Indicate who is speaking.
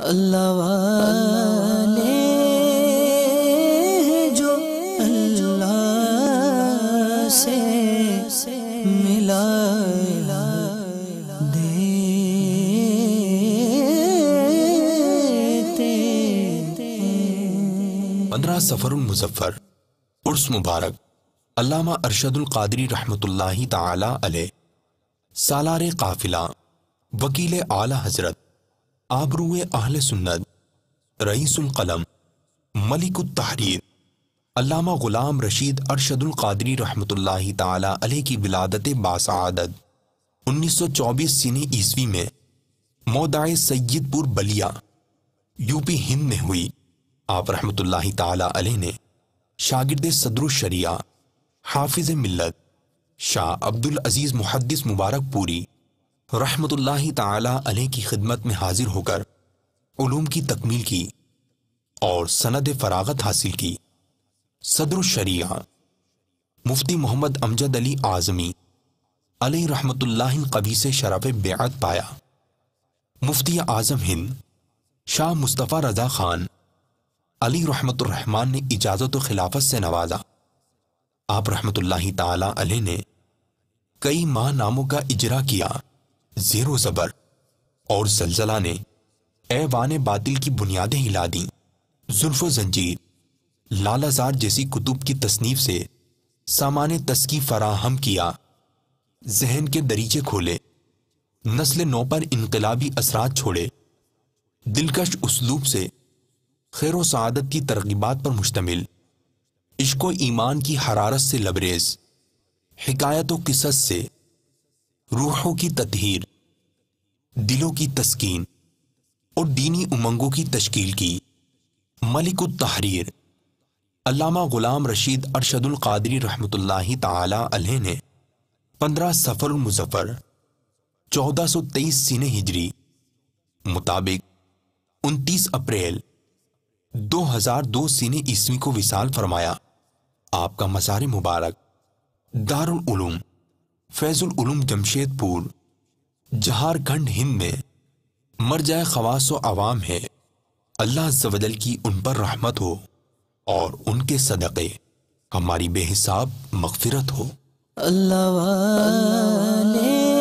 Speaker 1: اللہ والے جو اللہ سے ملا دیتے
Speaker 2: 15 سفر المظفر عرس مبارک علامہ ارشد القادری رحمۃ اللہ تعالی علیہ، سالار قافلہ، وکیل اعلی حضرت، آبرو اہل سنت، رئیس القلم، ملک التحریر، علامہ غلام رشید ارشد القادری رحمۃ اللہ تعالی علیہ کی ولادت باسعادت 1924 سنہ عیسوی میں موضع سید پور بلیا، یو پی ہند میں ہوئی۔ آپ رحمۃ اللہ تعالی علیہ نے شاگرد صدر الشریعہ حافظ ملت شاہ عبدالعزیز محدث مبارک پوری رحمۃ اللہ تعالی علیہ کی خدمت میں حاضر ہو کر علوم کی تکمیل کی اور سند فراغت حاصل کی۔ صدر الشریعہ مفتی محمد امجد علی اعظمی علیہ رحمۃ اللہ القوی سے شرف بیعت پایا۔ مفتی اعظم ہند شاہ مصطفیٰ رضا خان علی رحمۃ الرحمن نے اجازت و خلافت سے نوازا۔ آپ رحمۃ اللہ تعالی علیہ نے کئی ماہ ناموں کا اجرا کیا۔ زیر و زبر اور زلزلہ نے ایوان باطل کی بنیادیں ہلا دیں۔ زلف و زنجیر، لالہ زار جیسی کتب کی تصنیف سے سامان تزکی فراہم کیا، ذہن کے دریچے کھولے، نسل نو پر انقلابی اثرات چھوڑے، دلکش اسلوب سے خیر و سعادت کی ترغیبات پر مشتمل، عشق و ایمان کی حرارت سے لبریز، حکایت و قصص سے روحوں کی تطہیر، دلوں کی تسکین اور دینی امنگوں کی تشکیل کی۔ ملک التحریر علامہ غلام رشید ارشد القادری رحمۃ اللہ تعالی علیہ نے 15 سفر المظفر 1423 سنہ ہجری مطابق 29 اپریل 2002 سنہ عیسوی کو وصال فرمایا۔ آپ کا مزار مبارک دارالعلوم فیض العلوم جمشید پور، جھارکھنڈ ہند میں مرجع خواص و عوام ہے۔ اللہ عز و جل کی ان پر رحمت ہو اور ان کے صدقے ہماری بے حساب مغفرت ہو۔
Speaker 1: اللہ والے